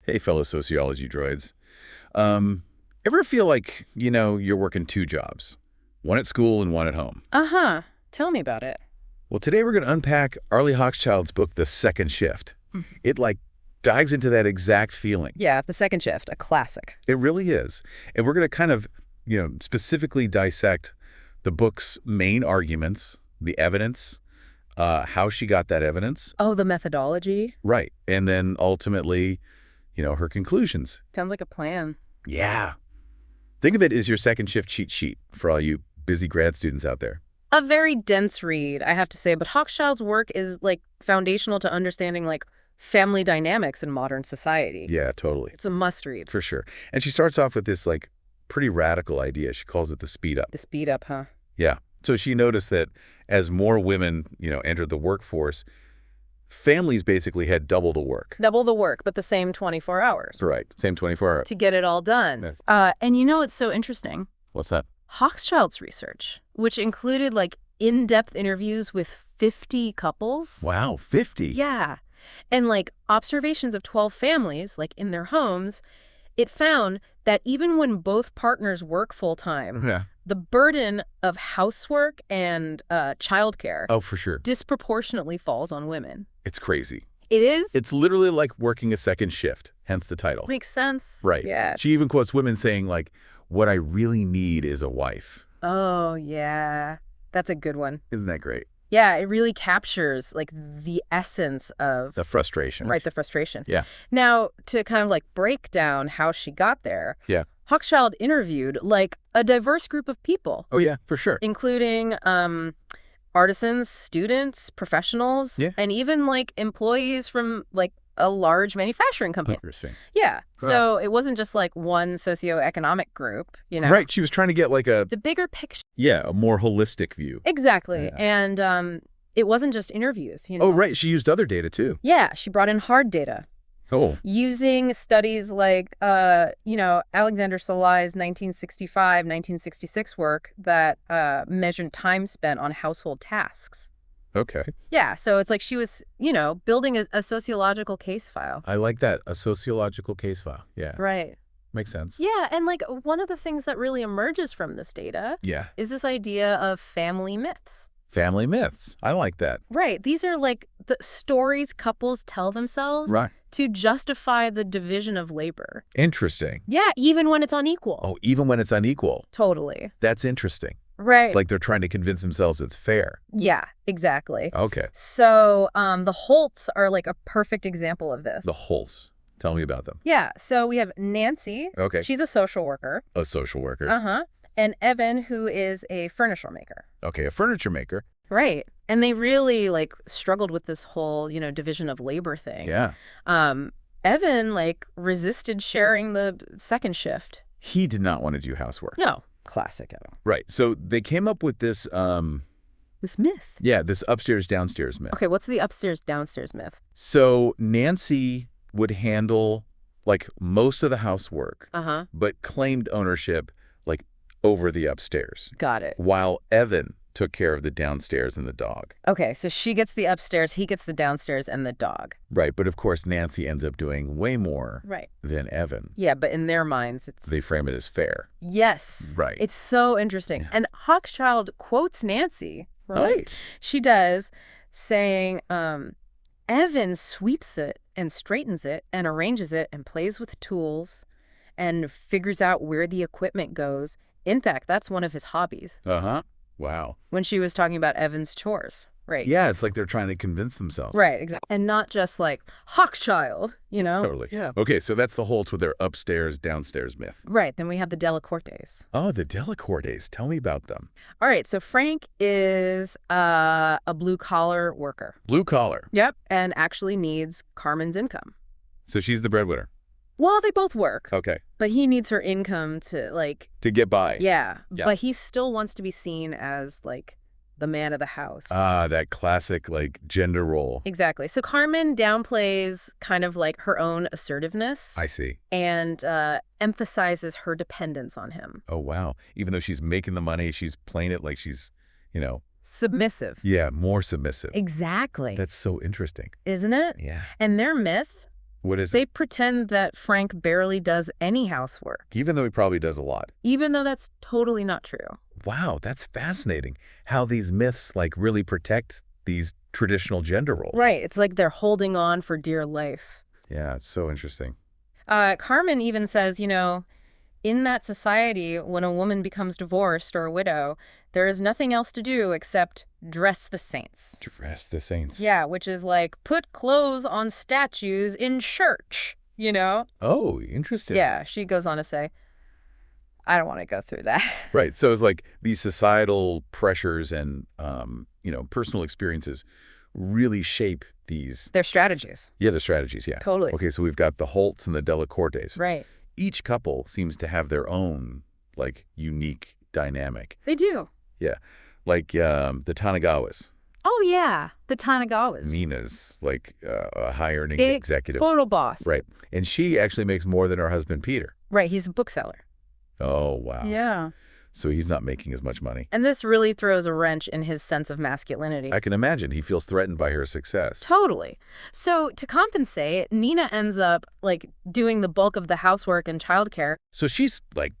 Hey, fellow sociology droids. Ever feel like, you're working two jobs? One at school and one at home. Uh-huh. Tell me about it. Well, today we're going to unpack Arlie Hochschild's book, The Second Shift. It, dives into that exact feeling. Yeah, The Second Shift, a classic. It really is. And we're going to kind of, specifically dissect the book's main arguments, the evidence, how she got that evidence. Oh, the methodology? Right. And then ultimately, her conclusions. Sounds like a plan. Yeah. Think of it as your second shift cheat sheet for all you busy grad students out there. A very dense read, I have to say, but Hochschild's work is, foundational to understanding, family dynamics in modern society. Yeah, totally. It's a must-read. For sure. And she starts off with this, pretty radical idea. She calls it the speed up. The speed up, huh? Yeah. So she noticed that as more women, entered the workforce, families basically had double the work. Double the work, but the same 24 hours. That's right. Same 24 hours. To get it all done. Yes. And it's so interesting. What's that? Hochschild's research, which included, in-depth interviews with 50 couples. Wow, 50? Yeah. And, observations of 12 families, in their homes, it found that even when both partners work full-time, Yeah. the burden of housework and childcare Oh, for sure. disproportionately falls on women. It's crazy. It is? It's literally like working a second shift, hence the title. Makes sense. Right. Yeah. She even quotes women saying, what I really need is a wife. Oh, yeah. That's a good one. Isn't that great? Yeah, it really captures, the essence of... The frustration. Right, the frustration. Yeah. Now, to kind of, break down how she got there, Yeah. Hochschild interviewed, a diverse group of people. Oh, yeah, for sure. Including artisans, students, professionals, Yeah. and even, employees from, a large manufacturing company. Interesting. Yeah. So it wasn't just, one socioeconomic group, Right. She was trying to get, The bigger picture. a more holistic view. Exactly. Yeah. And it wasn't just interviews, Oh, right. She used other data, too. Yeah. She brought in hard data. Oh. Using studies Alexander Solay's 1965, 1966 work that measured time spent on household tasks. Okay. Yeah, so it's she was, building a sociological case file. I like that. A sociological case file. Yeah. Right. Makes sense. Yeah, and one of the things that really emerges from this data Yeah. is this idea of family myths. Family myths. I like that. Right. These are the stories couples tell themselves Right. to justify the division of labor. Interesting. Yeah, even when it's unequal. Oh, even when it's unequal. Totally. That's interesting. Right. They're trying to convince themselves it's fair. Yeah, exactly. Okay. So the Holts are a perfect example of this. The Holts. Tell me about them. Yeah, so we have Nancy. Okay. She's a social worker. A social worker. Uh-huh. And Evan, who is a furniture maker. Okay, a furniture maker. Right. And they really struggled with this whole, division of labor thing. Yeah. Evan resisted sharing the second shift. He did not want to do housework. No. Classic Evan. Right. So they came up with this This myth. Yeah, this upstairs downstairs myth. Okay, what's the upstairs downstairs myth? So Nancy would handle most of the housework, but claimed ownership over the upstairs. Got it. While Evan took care of the downstairs and the dog. Okay, so she gets the upstairs, he gets the downstairs and the dog. Right, but of course Nancy ends up doing way more than Evan. Yeah, but in their minds, They frame it as fair. Yes. Right. It's so interesting. Yeah. And Hochschild quotes Nancy. Right. She does, saying, Evan sweeps it and straightens it and arranges it and plays with tools and figures out where the equipment goes. In fact, that's one of his hobbies. Uh-huh. Wow. When she was talking about Evan's chores. Right. Yeah, it's they're trying to convince themselves. Right, exactly. And not just Hochschild, Totally. Yeah. Okay, so that's the Holts with their upstairs, downstairs myth. Right. Then we have the Delacortes. Oh, the Delacortes. Tell me about them. All right. So Frank is a blue-collar worker. Blue collar. Yep. And actually needs Carmen's income. So she's the breadwinner. Well, they both work. Okay. But he needs her income to To get by. Yeah. Yeah. But he still wants to be seen as the man of the house. Ah, that classic gender role. Exactly. So Carmen downplays kind of her own assertiveness. I see. And emphasizes her dependence on him. Oh, wow. Even though she's making the money, she's playing it like she's, Submissive. yeah, more submissive. Exactly. That's so interesting. Isn't it? Yeah. And their myth What is it? They pretend that Frank barely does any housework, Even though he probably does a lot. even though that's totally not true. Wow, that's fascinating. How these myths like really protect these traditional gender roles. Right. It's like they're holding on for dear life. Yeah, it's so interesting. Carmen even says, in that society, when a woman becomes divorced or a widow, there is nothing else to do except dress the saints. Dress the saints. Yeah, which is like put clothes on statues in church. Oh, interesting. Yeah, she goes on to say, I don't want to go through that. Right. So it's like these societal pressures and, personal experiences really shape these. Their strategies. Yeah, the strategies. Yeah. Totally. Okay. So we've got the Holtz and the Delacortes. Right. Each couple seems to have their own like unique dynamic. They do. Yeah. Like the Tanagawas. Oh, yeah. The Tanagawas. Nina's like a high earning Big executive. photo boss. Right. And she actually makes more than her husband, Peter. Right. He's a bookseller. Oh, wow. Yeah. So he's not making as much money. And this really throws a wrench in his sense of masculinity. I can imagine he feels threatened by her success. Totally. So to compensate, Nina ends up like doing the bulk of the housework and childcare. So she's like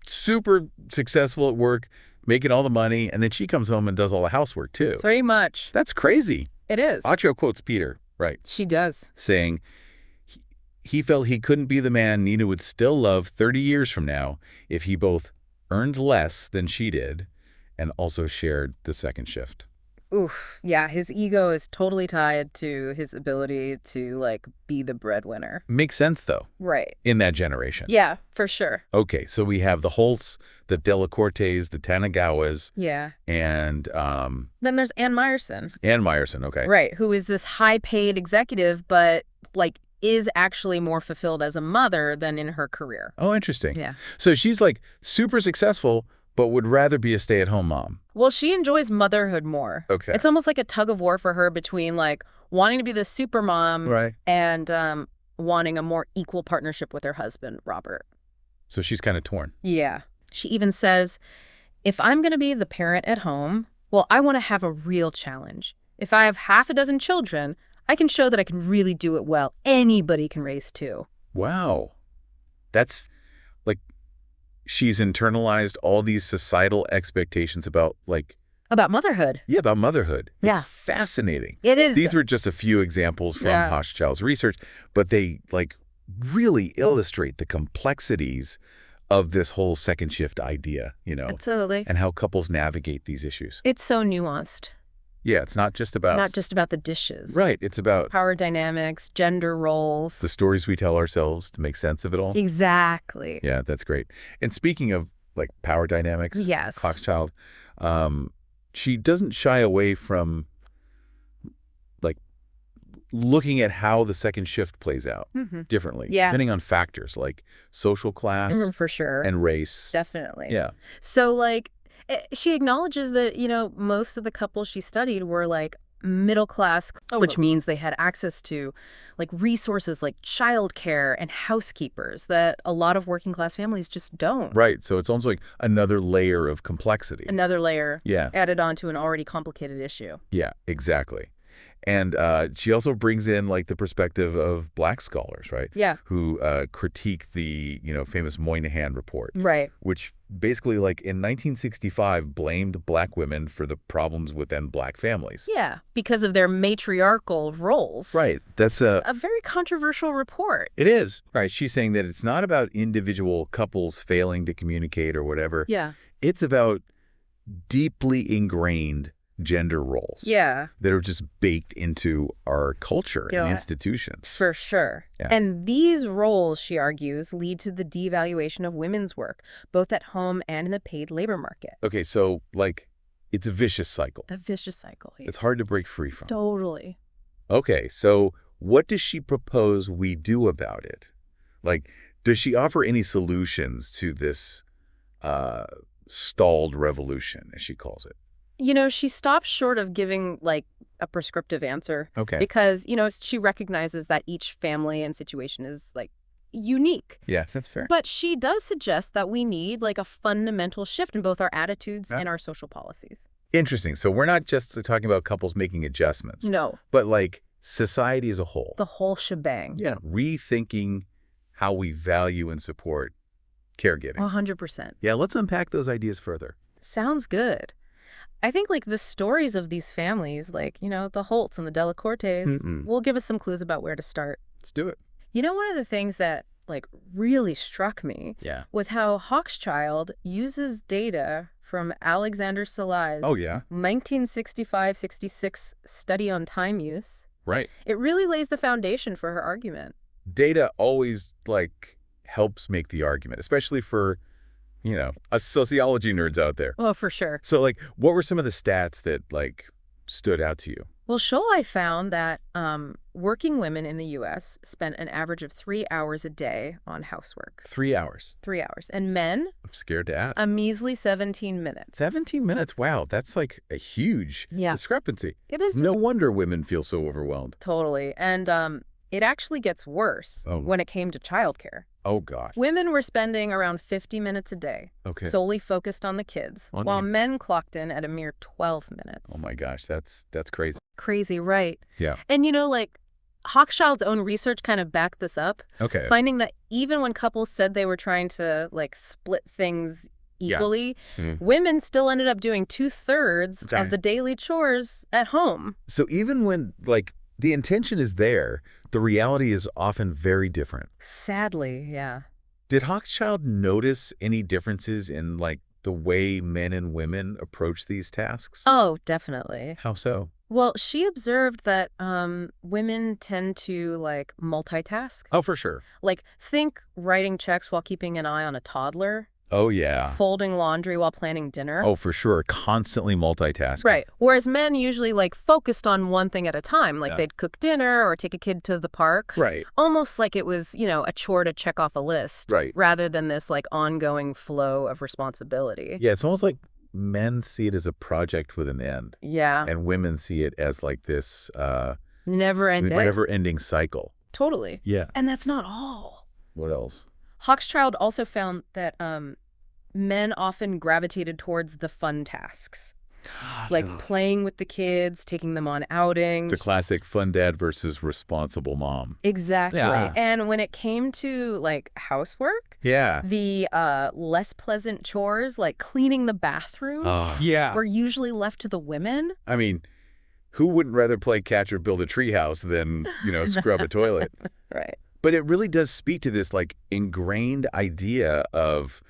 super successful at work, making all the money, and then she comes home and does all the housework too. Pretty much. That's crazy. It is. Hochschild quotes Peter, right, She does. saying he felt he couldn't be the man Nina would still love 30 years from now if he both earned less than she did and also shared the second shift. Oof. Yeah, his ego is totally tied to his ability to like be the breadwinner. Makes sense, though, Right. in that generation. Yeah, for sure. Okay, so we have the Holtz, the Delacortes, the Tanagawas, Yeah. and Then there's Ann Meyerson. Ann Meyerson, okay. Right, who is this high-paid executive, but like is actually more fulfilled as a mother than in her career. Oh, interesting. Yeah. So she's like super successful, but would rather be a stay-at-home mom. Well, she enjoys motherhood more. Okay. It's almost like a tug of war for her between like wanting to be the super mom Right. and wanting a more equal partnership with her husband, Robert. So she's kind of torn. Yeah. She even says, if I'm going to be the parent at home, well, I want to have a real challenge. If I have half a dozen children, I can show that I can really do it well. Anybody can raise two. Wow. That's like she's internalized all these societal expectations about About motherhood. about motherhood. Yeah. It's fascinating. It is. These were just a few examples from Yeah. Hochschild's research, but they really illustrate the complexities of this whole second shift idea, Absolutely. and how couples navigate these issues. It's so nuanced. Yeah, it's not just about Not just about the dishes. right. It's about Power dynamics, gender roles. the stories we tell ourselves to make sense of it all. Exactly. Yeah, that's great. And speaking of power dynamics, Yes. Hochschild, she doesn't shy away from looking at how the second shift plays out Mhm. differently, Yeah. depending on factors like social class For sure. and race. Definitely. Yeah. So, she acknowledges that, most of the couples she studied were, middle class, which means they had access to, resources like childcare and housekeepers that a lot of working class families just don't. Right. So it's almost like another layer of complexity. Another layer Yeah. added on to an already complicated issue. Yeah, exactly. And she also brings in the perspective of Black scholars, right? Yeah. Who critique the famous Moynihan report, Right. which basically in 1965 blamed Black women for the problems within Black families. Yeah, because of their matriarchal roles. Right. That's a very controversial report. it is. Right. She's saying that it's not about individual couples failing to communicate or whatever. Yeah. It's about deeply ingrained gender roles. Yeah. That are just baked into our culture Yeah. and institutions. For sure. Yeah. And these roles, she argues, lead to the devaluation of women's work, both at home and in the paid labor market. Okay, so it's a vicious cycle. A vicious cycle. It's hard to break free from. Totally. Okay, so what does she propose we do about it? Does she offer any solutions to this stalled revolution, as she calls it? She stops short of giving, a prescriptive answer. Okay. Because, she recognizes that each family and situation is, unique. Yes, that's fair. But she does suggest that we need, a fundamental shift in both our attitudes Yeah. and our social policies. Interesting. So we're not just talking about couples making adjustments. No. But, society as a whole. The whole shebang. Yeah. Rethinking how we value and support caregiving. 100%. Yeah, let's unpack those ideas further. Sounds good. I think like the stories of these families, like, the Holts and the Delacortes, will give us some clues about where to start. Let's do it. One of the things that like really struck me Yeah. was how Hochschild uses data from Alexander Salai's Oh, yeah. 1965-66 study on time use. Right. It really lays the foundation for her argument. Data always, helps make the argument, especially for, us sociology nerds out there. Oh, for sure. So, what were some of the stats that, stood out to you? Well, Scholai found that working women in the U.S. spent an average of 3 hours a day on housework. 3 hours. 3 hours. And men, I'm scared to ask. a measly 17 minutes. 17 minutes? Wow, that's a huge discrepancy. It is. No wonder women feel so overwhelmed. Totally. And it actually gets worse when it came to childcare. Oh, gosh. Women were spending around 50 minutes a day, solely focused on the kids, while men clocked in at a mere 12 minutes. Oh, my gosh, that's crazy. Crazy, right? Yeah. And, Hochschild's own research kind of backed this up, finding that even when couples said they were trying to, split things equally, women still ended up doing 2/3 of the daily chores at home. So even when, the intention is there, the reality is often very different. Sadly, yeah. Did Hochschild notice any differences in, the way men and women approach these tasks? Oh, definitely. How so? Well, she observed that women tend to, multitask. Oh, for sure. Think writing checks while keeping an eye on a toddler. Oh, yeah. Folding laundry while planning dinner. Oh, for sure. Constantly multitasking. Right. Whereas men usually, focused on one thing at a time. They'd cook dinner or take a kid to the park. Right. Almost like it was, a chore to check off a list. Right. Rather than this, ongoing flow of responsibility. Yeah, it's almost like men see it as a project with an end. Yeah. And women see it as, this never-ending cycle. Totally. Yeah. And that's not all. What else? Hochschild also found that men often gravitated towards the fun tasks, playing with the kids, taking them on outings. The classic fun dad versus responsible mom. Exactly. Yeah. And when it came to, housework, the less pleasant chores, like cleaning the bathroom, were usually left to the women. I mean, who wouldn't rather play catch or build a treehouse than, scrub a toilet? Right. But it really does speak to this, ingrained idea of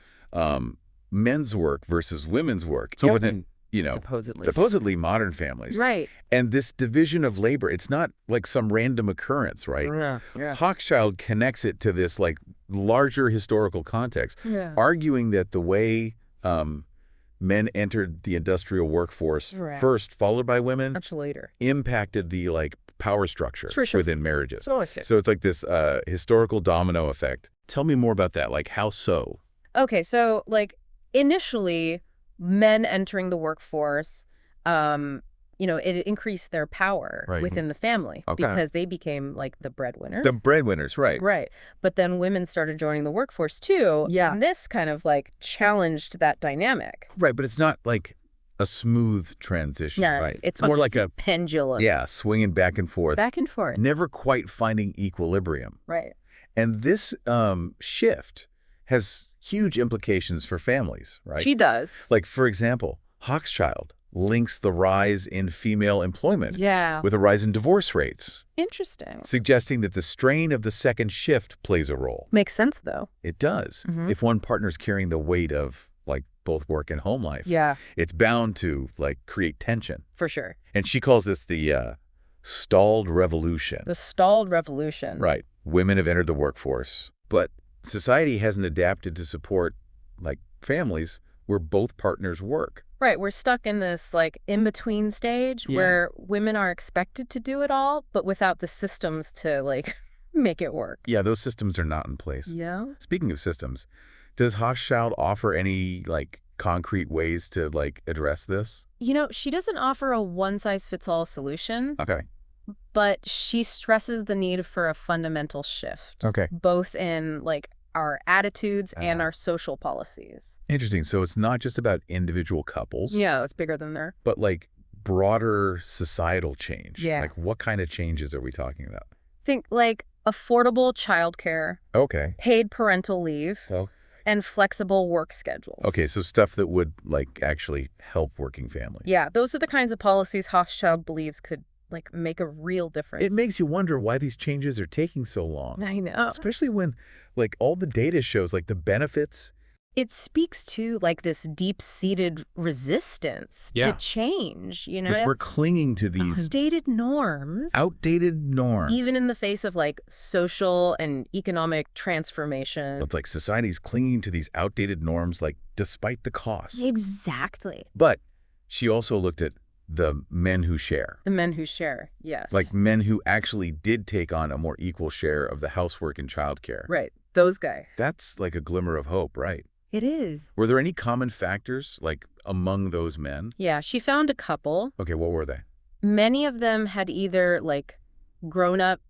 men's work versus women's work. So within, supposedly modern families. Right. And this division of labor, it's not some random occurrence, right? Yeah. Hochschild connects it to this larger historical context, arguing that the way men entered the industrial workforce first, followed by women, much later, impacted the power structure within marriages. So it's this historical domino effect. Tell me more about that. How so? Okay, so initially, men entering the workforce, it increased their power within the family because they became the breadwinners. The breadwinners, right. Right. But then women started joining the workforce too. Yeah. And this kind of challenged that dynamic. Right, but it's not a smooth transition, right? It's more like a pendulum. Yeah, swinging back and forth. Back and forth. Never quite finding equilibrium. Right. And this shift has huge implications for families, right? She does. For example, Hochschild links the rise in female employment with a rise in divorce rates. Interesting. Suggesting that the strain of the second shift plays a role. Makes sense, though. It does. If one partner's carrying the weight of, both work and home life, it's bound to, create tension. For sure. And she calls this the stalled revolution. The stalled revolution. Right. Women have entered the workforce, but society hasn't adapted to support, families where both partners work. Right. We're stuck in this, in-between stage where women are expected to do it all, but without the systems to, make it work. Yeah, those systems are not in place. Yeah. Speaking of systems, does Hochschild offer any, concrete ways to, address this? She doesn't offer a one-size-fits-all solution. Okay. But she stresses the need for a fundamental shift. Okay. Both in, our attitudes and our social policies. Interesting. So it's not just about individual couples. Yeah, it's bigger than there. But, broader societal change. Yeah. Like, what kind of changes are we talking about? Think like affordable childcare, Okay. paid parental leave, Oh, and flexible work schedules. okay, so stuff that would, like, actually help working families. Yeah, those are the kinds of policies Hochschild believes could, like, make a real difference. It makes you wonder why these changes are taking so long. I know. Especially when, like, all the data shows, like, the benefits. It speaks to, like, this deep-seated resistance Yeah. to change, you know? Like, we're clinging to these Outdated norms. outdated norms. Even in the face of, like, social and economic transformation. It's like society's clinging to these outdated norms, like, despite the cost. Exactly. But she also looked at the men who share. The men who share, yes. Like, men who actually did take on a more equal share of the housework and childcare. Right, those guys. That's like a glimmer of hope, right? It is. Were there any common factors, like, among those men? Yeah, she found a couple. Okay, what were they? Many of them had either, like, grown up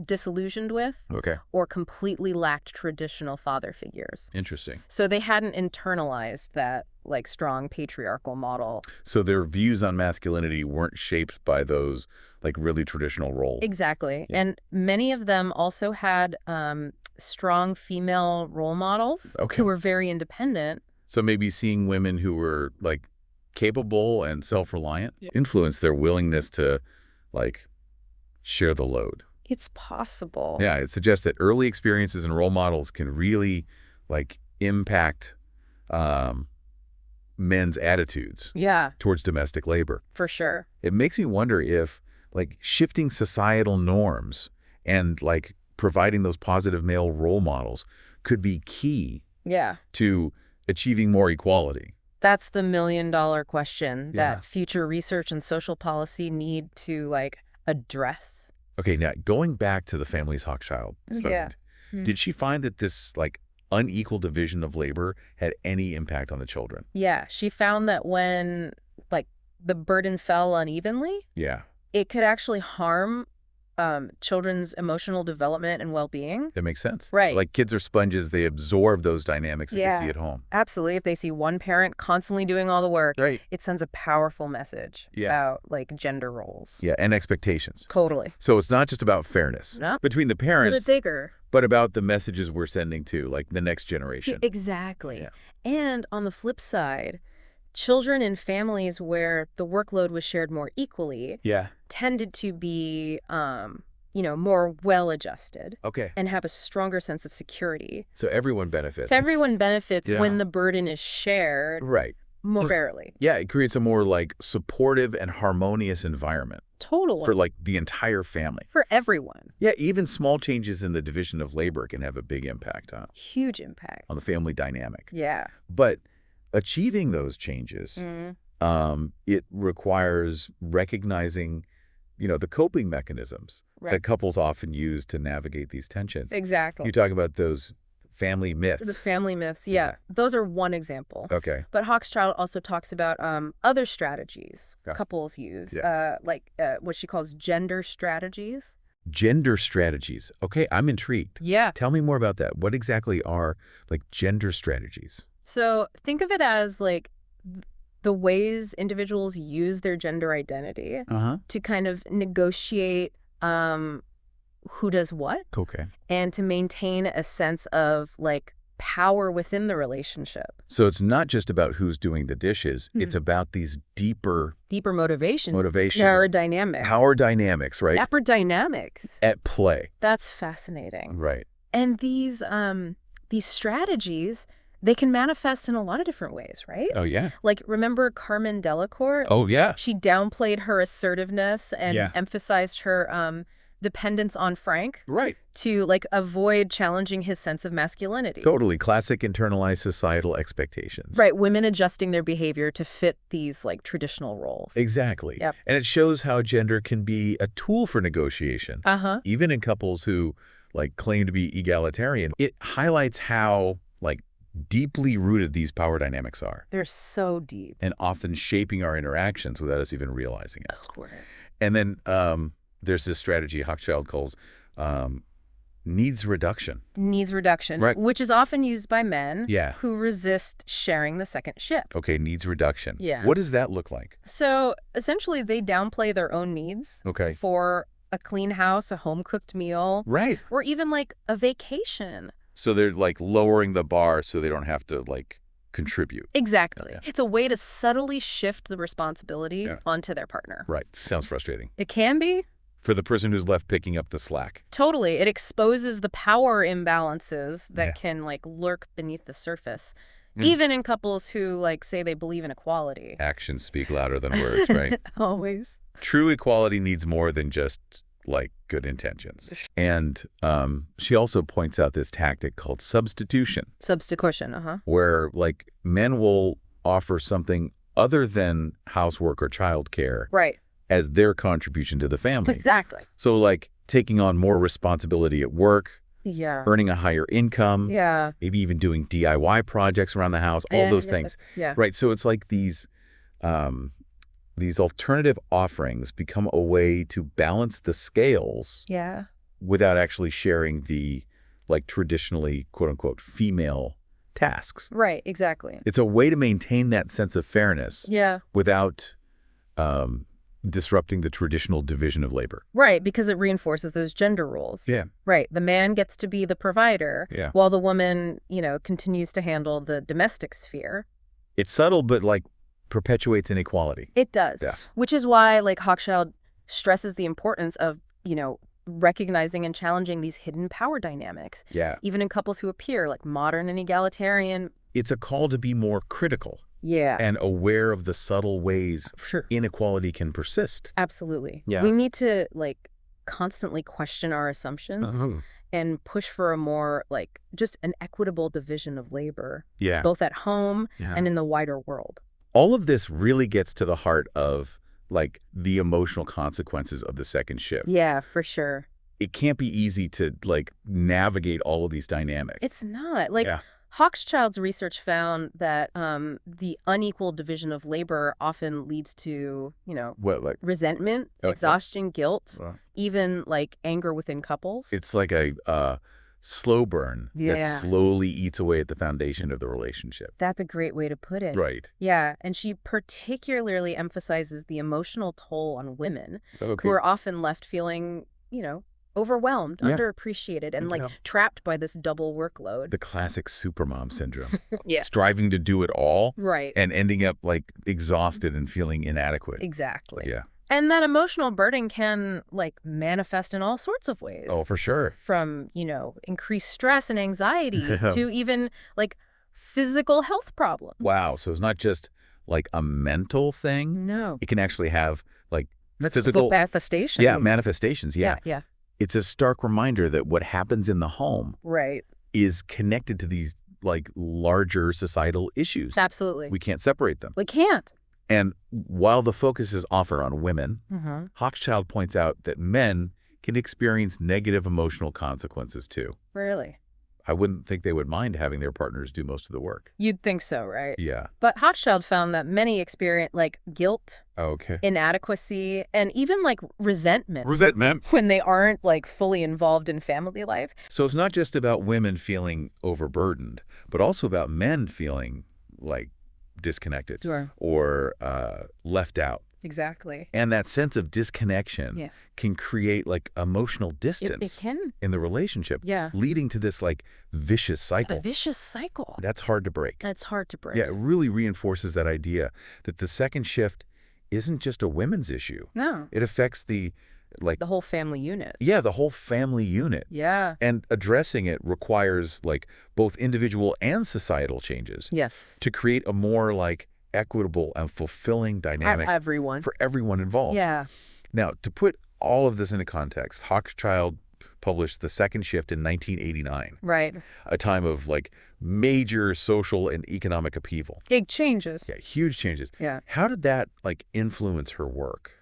disillusioned with Okay, or completely lacked traditional father figures. interesting. So they hadn't internalized that, like, strong patriarchal model. So their views on masculinity weren't shaped by those, like, really traditional roles. Exactly. Yeah. And many of them also had strong female role models Okay. who were very independent. So maybe seeing women who were, like, capable and self-reliant influenced their willingness to, like, share the load. It's possible. Yeah, it suggests that early experiences and role models can really, like, impact men's attitudes Yeah, towards domestic labor. for sure. It makes me wonder if, like, shifting societal norms and, like, providing those positive male role models could be key Yeah. to achieving more equality. That's the million-dollar question Yeah. that future research and social policy need to, like, address. Okay, now going back to the families Hochschild studied, Yeah. did she find that this, like, unequal division of labor had any impact on the children? Yeah, she found that when, like, the burden fell unevenly, Yeah, it could actually harm children's emotional development and well-being. that makes sense. Right. Like, kids are sponges. They absorb those dynamics that they Yeah. see at home. Absolutely. If they see one parent constantly doing all the work, Right. it sends a powerful message Yeah. about, like, gender roles. Yeah, and expectations. Totally. So it's not just about fairness No. between the But parents, it's bigger. but about the messages we're sending to, like, the next generation. Exactly. Yeah. And on the flip side, children in families where the workload was shared more equally Yeah. tended to be, more well-adjusted Okay. and have a stronger sense of security. So everyone benefits. So everyone benefits Yeah. when the burden is shared Right. more fairly. Yeah, it creates a more, like, supportive and harmonious environment Totally. for, like, the entire family. For everyone. Yeah, even small changes in the division of labor can have a big impact Huge impact. on the family dynamic. Yeah. But achieving those changes, it requires recognizing, the coping mechanisms Right. that couples often use to navigate these tensions. Exactly. You talk about those family The myths. family myths. Yeah. Those are one example. Okay. But Hochschild also talks about other strategies Okay. couples use, Yeah. like what she calls gender strategies. Gender strategies. Okay, I'm intrigued. Yeah. Tell me more about that. What exactly are, like, gender strategies? So think of it as, like, the ways individuals use their gender identity Uh-huh. to kind of negotiate who does what Okay. and to maintain a sense of, like, power within the relationship. So it's not just about who's doing the dishes. It's about these deeper Deeper motivation. motivation, Power dynamics. power dynamics, right? Power dynamics. At play. That's fascinating. Right. And these strategies, they can manifest in a lot of different ways, right? Oh, yeah. Like, remember Carmen Delacour? Oh, yeah. She downplayed her assertiveness and Yeah. emphasized her dependence on Frank Right. to, like, avoid challenging his sense of masculinity. Totally. Classic internalized societal expectations. Right, women adjusting their behavior to fit these, like, traditional roles. Exactly. Yep. And it shows how gender can be a tool for negotiation, Uh-huh. even in couples who, like, claim to be egalitarian. It highlights how, like, deeply rooted these power dynamics are, They're so deep. and often shaping our interactions without us even realizing it. Oh, And then there's this strategy Hochschild calls Needs reduction. Needs reduction, Right. which is often used by men Yeah. who resist sharing the second shift. Okay, needs reduction. Yeah. What does that look like? So essentially, they downplay their own needs Okay. for a clean house, a home-cooked meal, Right. or even like a vacation. So they're like lowering the bar so they don't have to like contribute. Exactly. Yeah. It's a way to subtly shift the responsibility Yeah. onto their partner. Right. Sounds frustrating. It can be. For the person who's left picking up the slack. Totally. It exposes the power imbalances that Yeah. can like lurk beneath the surface, Mm. even in couples who like say they believe in equality. Actions speak louder than words, right? Always. True equality needs more than just like good intentions. And she also points out this tactic called substitution, Substitution, where like men will offer something other than housework or childcare Right. as their contribution to the family. Exactly. So like taking on more responsibility at work, Yeah. earning a higher income, Yeah. maybe even doing DIY projects around the house, all those things. Yeah. Right. So it's like these alternative offerings become a way to balance the scales Yeah. without actually sharing the like traditionally quote unquote female tasks. Right. Exactly. It's a way to maintain that sense of fairness Yeah. without disrupting the traditional division of labor. Right. Because it reinforces those gender roles. Yeah. Right. The man gets to be the provider Yeah. while the woman, continues to handle the domestic sphere. It's subtle, but like perpetuates inequality. It does. Yeah. Which is why like Hochschild stresses the importance of, recognizing and challenging these hidden power dynamics, Yeah. even in couples who appear like modern and egalitarian. It's a call to be more critical Yeah. and aware of the subtle ways Sure. inequality can persist. Absolutely. Yeah. We need to like constantly question our assumptions and push for a more like just an equitable division of labor, Yeah. both at home Yeah. and in the wider world. All of this really gets to the heart of like the emotional consequences of the second shift. Yeah, for sure. It can't be easy to like navigate all of these dynamics. It's not. Like Yeah. Hochschild's research found that the unequal division of labor often leads to, What like resentment, Okay. exhaustion, guilt, Well, even like anger within couples. it's like a slow burn Yeah. that slowly eats away at the foundation of the relationship. That's a great way to put it. Right. Yeah, and she particularly emphasizes the emotional toll on women Okay. who are often left feeling, overwhelmed, Yeah. underappreciated, and like Yeah. trapped by this double workload. The classic supermom syndrome. Yeah. Striving to do it all Right. and ending up like exhausted and feeling inadequate. Exactly. Yeah. And that emotional burden can like manifest in all sorts of ways. Oh, for sure. From, increased stress and anxiety Yeah. to even like physical health problems. Wow. So it's not just like a mental thing. No. It can actually have like physical manifestation. manifestations. Yeah. Yeah. It's a stark reminder that what happens in the home Right. is connected to these like larger societal issues. Absolutely. We can't separate them. We can't. And while the focus is often on women, Mm-hmm. Hochschild points out that men can experience negative emotional consequences too. Really? I wouldn't think they would mind having their partners do most of the work. You'd think so, right? Yeah. But Hochschild found that many experience like guilt, Okay. inadequacy, and even like resentment Resentment. when they aren't like fully involved in family life. So it's not just about women feeling overburdened, but also about men feeling like disconnected Sure. or left out. Exactly. And that sense of disconnection Yeah. can create like emotional It distance can. in the relationship, Yeah. leading to this like vicious A cycle. vicious cycle. That's hard to break. That's hard to break. Yeah, it really reinforces that idea that the second shift isn't just a women's issue. No. It affects the whole family unit. the whole family unit. Yeah. And addressing it requires like both individual and societal changes Yes. to create a more like equitable and fulfilling dynamics Everyone. for everyone involved. Yeah. Now, to put all of this into context, Hochschild published The Second Shift in 1989, Right. a time of like major social and economic upheaval. Big changes. Yeah, huge changes. Yeah. How did that like influence her work?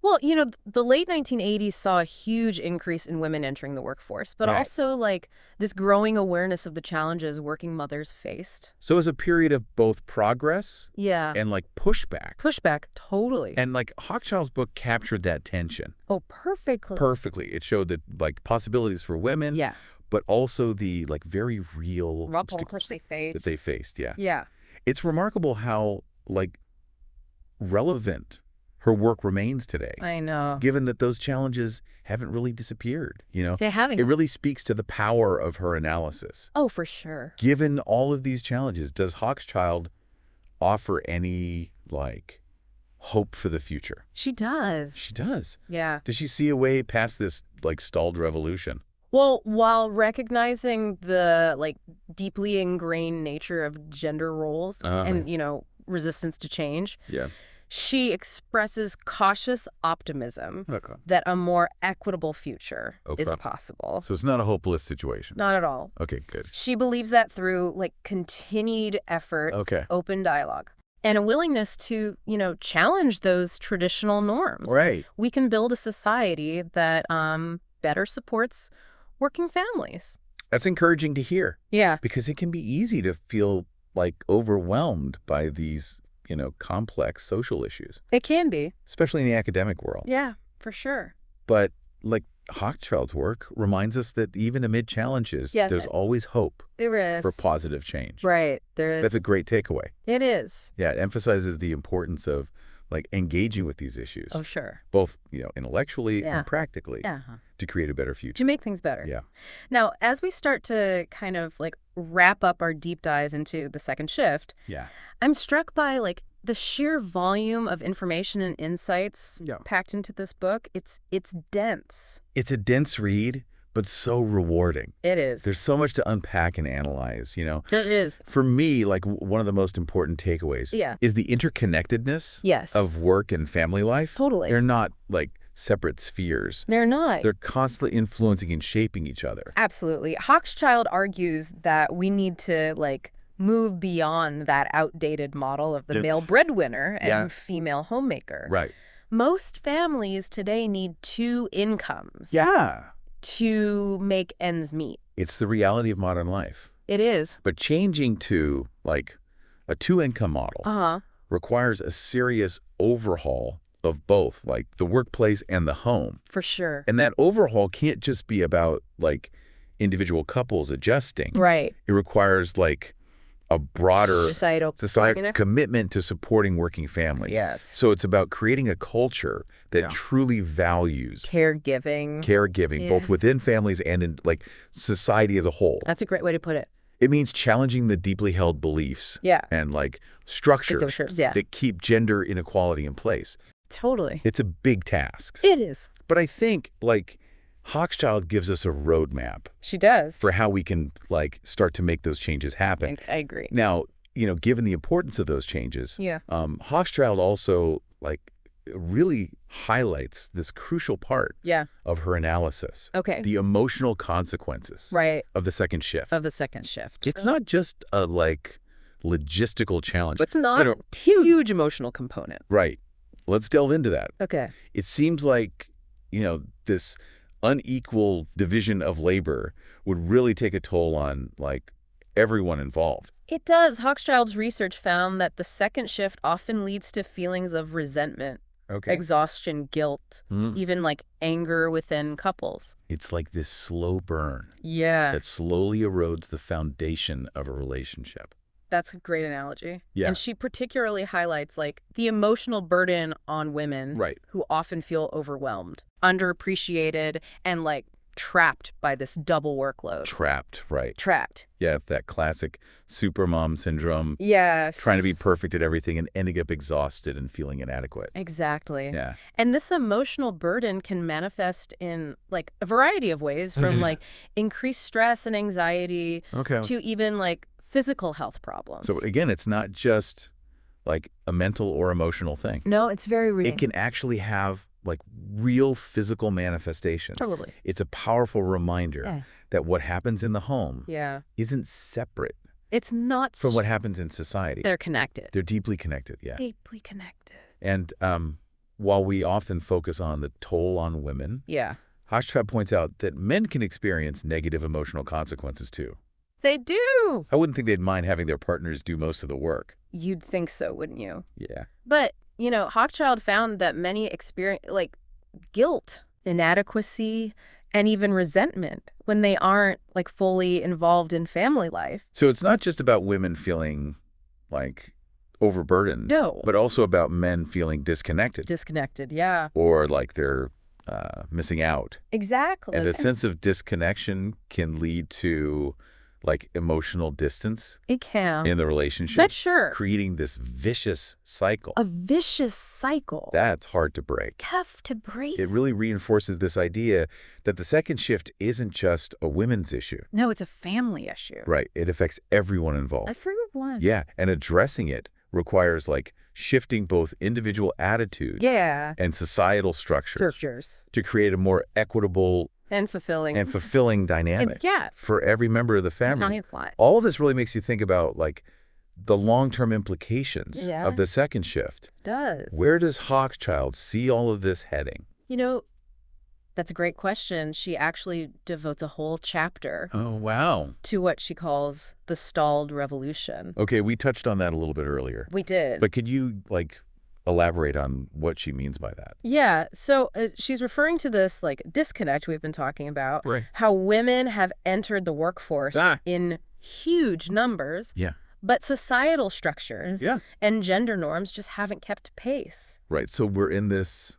Well, the late 1980s saw a huge increase in women entering the workforce, but Right. also, like, this growing awareness of the challenges working mothers faced. So it was a period of both progress Yeah. and like pushback. Pushback, totally. And like Hochschild's book captured that tension Oh, perfectly. perfectly. It showed that like possibilities for women, Yeah. but also the like very real Rubbers they that they faced. Yeah. Yeah. It's remarkable how like relevant her work remains today, I know. given that those challenges haven't really disappeared. They haven't. It really speaks to the power of her analysis. Oh, for sure. Given all of these challenges, does Hochschild offer any like hope for the future? She does. She does. Yeah. Does she see a way past this like stalled revolution? Well, while recognizing the, like, deeply ingrained nature of gender roles and, resistance to change, Yeah. she expresses cautious optimism Okay. that a more equitable future is Okay. possible. So it's not a hopeless situation. Not at all. Okay, good. She believes that through, like, continued effort, Okay. open dialogue, and a willingness to, challenge those traditional norms, Right. we can build a society that better supports working families. That's encouraging to hear Yeah. because it can be easy to feel like overwhelmed by these, complex social issues, It can be. especially in the academic world. Yeah, for sure. But like Hochschild's work reminds us that even amid challenges, Yeah. there's always hope There is. for positive change. Right. There is. That's a great takeaway. It is. Yeah, it emphasizes the importance of like engaging with these issues, Oh, sure. both, intellectually Yeah. and practically Yeah. to create a better To future. make things better. Yeah. Now, as we start to kind of like wrap up our deep dives into the second shift, Yeah. I'm struck by like the sheer volume of information and insights Yeah. packed into this book. It's dense. It's a dense read, but so rewarding. It is. There's so much to unpack and analyze, There is. For me, like one of the most important takeaways Yeah. is the interconnectedness Yes. of work and family life. Totally. They're not like separate spheres. They're not. They're constantly influencing and shaping each other. Absolutely. Hochschild argues that we need to like move beyond that outdated model of the Yeah. male breadwinner and Yeah. female homemaker. Right. Most families today need two incomes Yeah. to make ends meet. It's the reality of modern life. It is. But changing to like a two-income model Uh-huh. requires a serious overhaul of both, like the workplace and the home. For sure. And that overhaul can't just be about like individual couples adjusting. Right. It requires like a broader Societal commitment to supporting working families. Yes. So it's about creating a culture that Yeah. truly values caregiving. caregiving, Yeah. both within families and in like society as a whole. That's a great way to put it. It means challenging the deeply held beliefs Yeah. and like structures Yeah. that keep gender inequality in place. Totally. It's a big task. It is. But I think like Hochschild gives us a roadmap She does. for how we can like start to make those changes happen. I agree. Now, given the importance of those changes, Yeah. Hochschild also like really highlights this crucial part Yeah. of her analysis, Okay. the emotional consequences Right. of the second shift. Of the second shift. It's not just a like logistical challenge. It's not a huge emotional component. Right. Let's delve into that. Okay. It seems like, this unequal division of labor would really take a toll on like everyone involved. It does. Hochschild's research found that the second shift often leads to feelings of resentment, Okay. exhaustion, guilt, even like anger within couples. It's like this slow burn Yeah. that slowly erodes the foundation of a relationship. That's a great analogy. Yeah. And she particularly highlights like the emotional burden on women Right. who often feel overwhelmed, underappreciated, and like trapped by this double workload. Trapped, right. Trapped. Yeah, that classic supermom syndrome, Yes. trying to be perfect at everything and ending up exhausted and feeling inadequate. Exactly. Yeah. And this emotional burden can manifest in like a variety of ways, from like increased stress and anxiety Okay. to even like physical health problems. So again, it's not just like a mental or emotional thing. No, it's very real. It can actually have like real physical manifestations. Totally. It's a powerful reminder Yeah. that what happens in the home Yeah. isn't separate It's not from what happens in society. They're connected. They're deeply connected, yeah. Deeply connected. And while we often focus on the toll on women, Yeah. Hochschild points out that men can experience negative emotional consequences too. They do! I wouldn't think they'd mind having their partners do most of the work. You'd think so, wouldn't you? Yeah. But, Hochschild found that many experience, guilt, inadequacy, and even resentment when they aren't, fully involved in family life. So it's not just about women feeling, overburdened. No. But also about men feeling disconnected. Disconnected, yeah. Or like they're missing out. Exactly. And the sense of disconnection can lead to emotional distance It can. in the relationship. That's sure. Creating this vicious cycle. A vicious cycle. That's hard to break. Tough to break. It really reinforces this idea that the second shift isn't just a women's issue. No, it's a family issue. Right. It affects everyone involved. Everyone. Yeah. And addressing it requires shifting both individual attitudes Yeah. and societal structures to create a more equitable and fulfilling dynamic yeah. for every member of the family. Plot. All of this really makes you think about the long-term implications Yeah. of the second shift. It does. Where does Hochschild see all of this heading? That's a great question. She actually devotes a whole chapter Oh, wow. to what she calls the stalled revolution. Okay, we touched on that a little bit earlier. We did. But could you elaborate on what she means by that? Yeah. So she's referring to this disconnect we've been talking about. Right. How women have entered the workforce in huge numbers. Yeah. But societal structures and gender norms just haven't kept pace. Right. So we're in this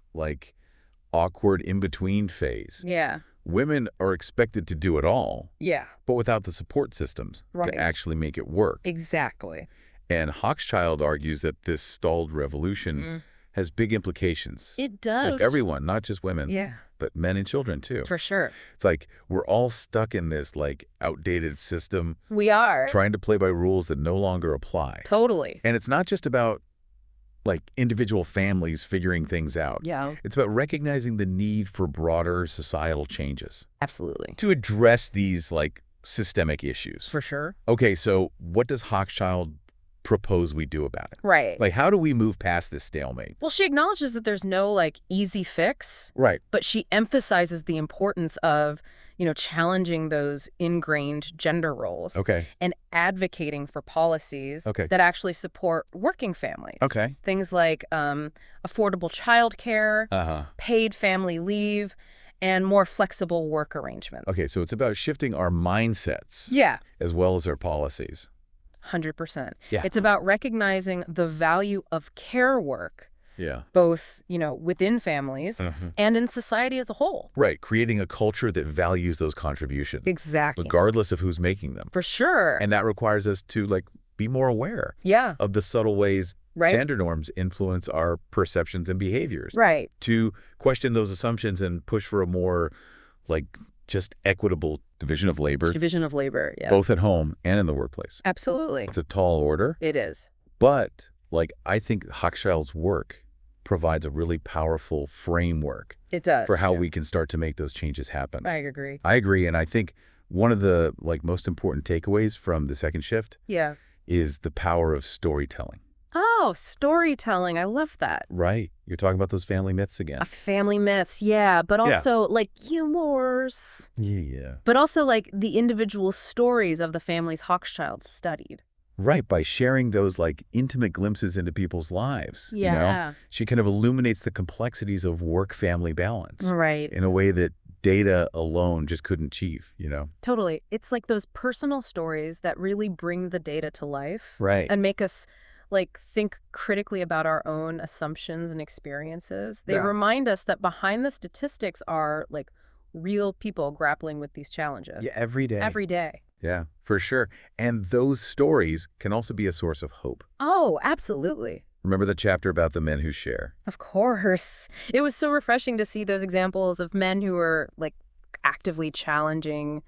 awkward in-between phase. Yeah. Women are expected to do it all. Yeah. But without the support systems to actually make it work. Exactly. And Hochschild argues that this stalled revolution has big implications. It does. With everyone, not just women. Yeah. But men and children, too. For sure. It's we're all stuck in this, outdated system. We are. Trying to play by rules that no longer apply. Totally. And it's not just about, individual families figuring things out. Yeah. It's about recognizing the need for broader societal changes. Absolutely. To address these, systemic issues. For sure. Okay, so what does Hochschild propose we do about it? Right. How do we move past this stalemate? Well, she acknowledges that there's no easy fix. Right. But she emphasizes the importance of, challenging those ingrained gender roles. Okay. And advocating for policies that actually support working families. Okay. Things like affordable childcare, paid family leave, and more flexible work arrangements. Okay, so it's about shifting our mindsets. Yeah. As well as our policies. 100%. Yeah. It's about recognizing the value of care work. Yeah. Both, within families and in society as a whole. Right. Creating a culture that values those contributions. Exactly. Regardless of who's making them. For sure. And that requires us to, be more aware. Yeah. Of the subtle ways right. gender norms influence our perceptions and behaviors. Right. To question those assumptions and push for a more, just equitable division of labor. Division of labor, yeah. Both at home and in the workplace. Absolutely. It's a tall order. It is. But, I think Hochschild's work provides a really powerful framework. It does. For how we can start to make those changes happen. I agree. I agree. And I think one of the most important takeaways from the second shift is the power of storytelling. Oh, storytelling. I love that. Right. You're talking about those family myths again. Family myths, yeah. But also, humors. Yeah. But also, the individual stories of the families Hochschild studied. Right, by sharing those intimate glimpses into people's lives. Yeah. She kind of illuminates the complexities of work-family balance. Right. In a way that data alone just couldn't achieve, Totally. It's those personal stories that really bring the data to life. Right. And make us think critically about our own assumptions and experiences. They remind us that behind the statistics are real people grappling with these challenges. Yeah, every day. Every day. Yeah, for sure. And those stories can also be a source of hope. Oh, absolutely. Remember the chapter about the men who share? Of course. It was so refreshing to see those examples of men who were actively challenging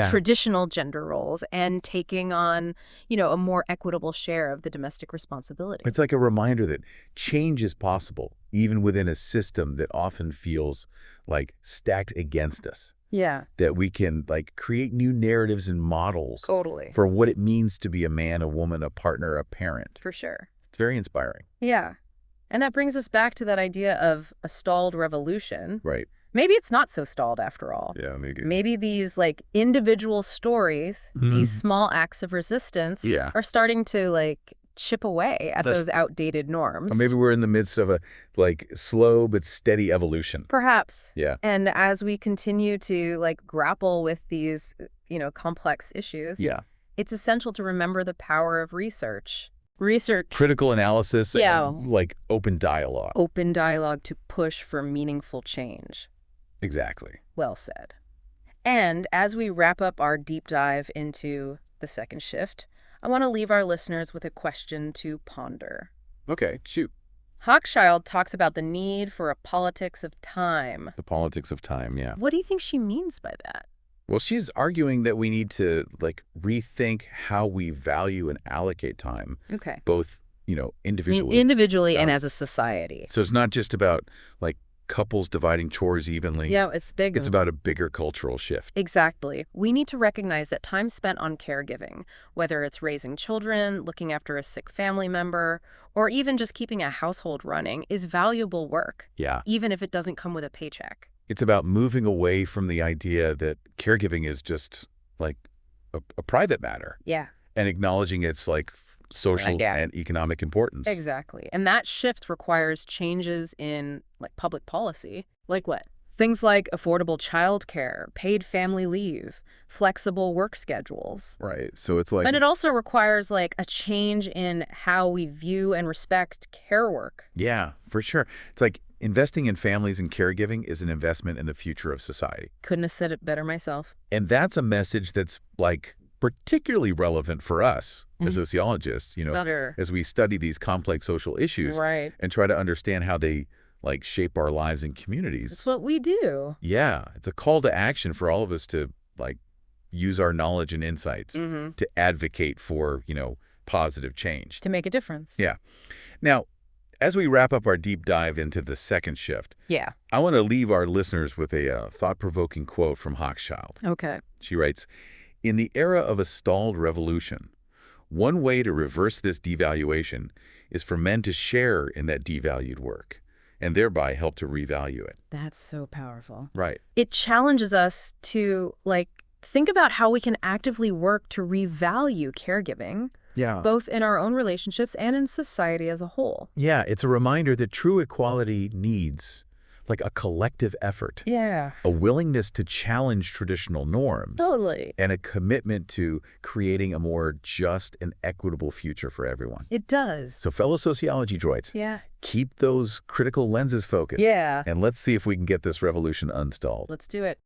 traditional gender roles and taking on, a more equitable share of the domestic responsibility. It's a reminder that change is possible, even within a system that often feels stacked against us. Yeah. That we can create new narratives and models. Totally. For what it means to be a man, a woman, a partner, a parent. For sure. It's very inspiring. Yeah. And that brings us back to that idea of a stalled revolution. Right. Maybe it's not so stalled after all. Yeah, maybe. Maybe these like individual stories, these Mhm. small acts of resistance Yeah. are starting to like chip away at That's- those outdated norms. Or maybe we're in the midst of a like slow but steady evolution. Perhaps. Yeah. And as we continue to like grapple with these, complex issues, Yeah. it's essential to remember the power of research. Research, Critical analysis Yeah. and like open dialogue. open dialogue to push for meaningful change. Exactly. Well said. And as we wrap up our deep dive into the second shift, I want to leave our listeners with a question to ponder. Okay, shoot. Hochschild talks about the need for a politics of time. The politics of time, yeah. What do you think she means by that? Well, she's arguing that we need to like rethink how we value and allocate time, Okay. both, individually. Individually and Um, as a society. So it's not just about like couples dividing chores evenly. Yeah, it's big. It's about a bigger cultural shift. Exactly. We need to recognize that time spent on caregiving, whether it's raising children, looking after a sick family member, or even just keeping a household running, is valuable work, Yeah. even if it doesn't come with a paycheck. It's about moving away from the idea that caregiving is just like a private matter Yeah. and acknowledging its like social Yeah. and economic importance. Exactly. And that shift requires changes in like public policy. Like what? Things like affordable childcare, paid family leave, flexible work schedules. Right. So it's like, But it also requires like a change in how we view and respect care work. yeah, for sure. It's like investing in families and caregiving is an investment in the future of society. Couldn't have said it better myself. And that's a message that's like particularly relevant for us as sociologists, Better. as we study these complex social issues Right. and try to understand how they like shape our lives and communities. That's what we do. Yeah, it's a call to action for all of us to like use our knowledge and insights to advocate for, positive change. To make a difference. Yeah. Now, as we wrap up our deep dive into the second shift, Yeah. I want to leave our listeners with a thought-provoking quote from Hochschild. Okay. She writes, "In the era of a stalled revolution, one way to reverse this devaluation is for men to share in that devalued work and thereby help to revalue it." That's so powerful. Right. It challenges us to like think about how we can actively work to revalue caregiving, Yeah. both in our own relationships and in society as a whole. Yeah, it's a reminder that true equality needs like a collective effort, Yeah. a willingness to challenge traditional norms, Totally. and a commitment to creating a more just and equitable future for everyone. It does. So fellow sociology droids, Yeah. keep those critical lenses focused. Yeah. And let's see if we can get this revolution unstalled. Let's do it.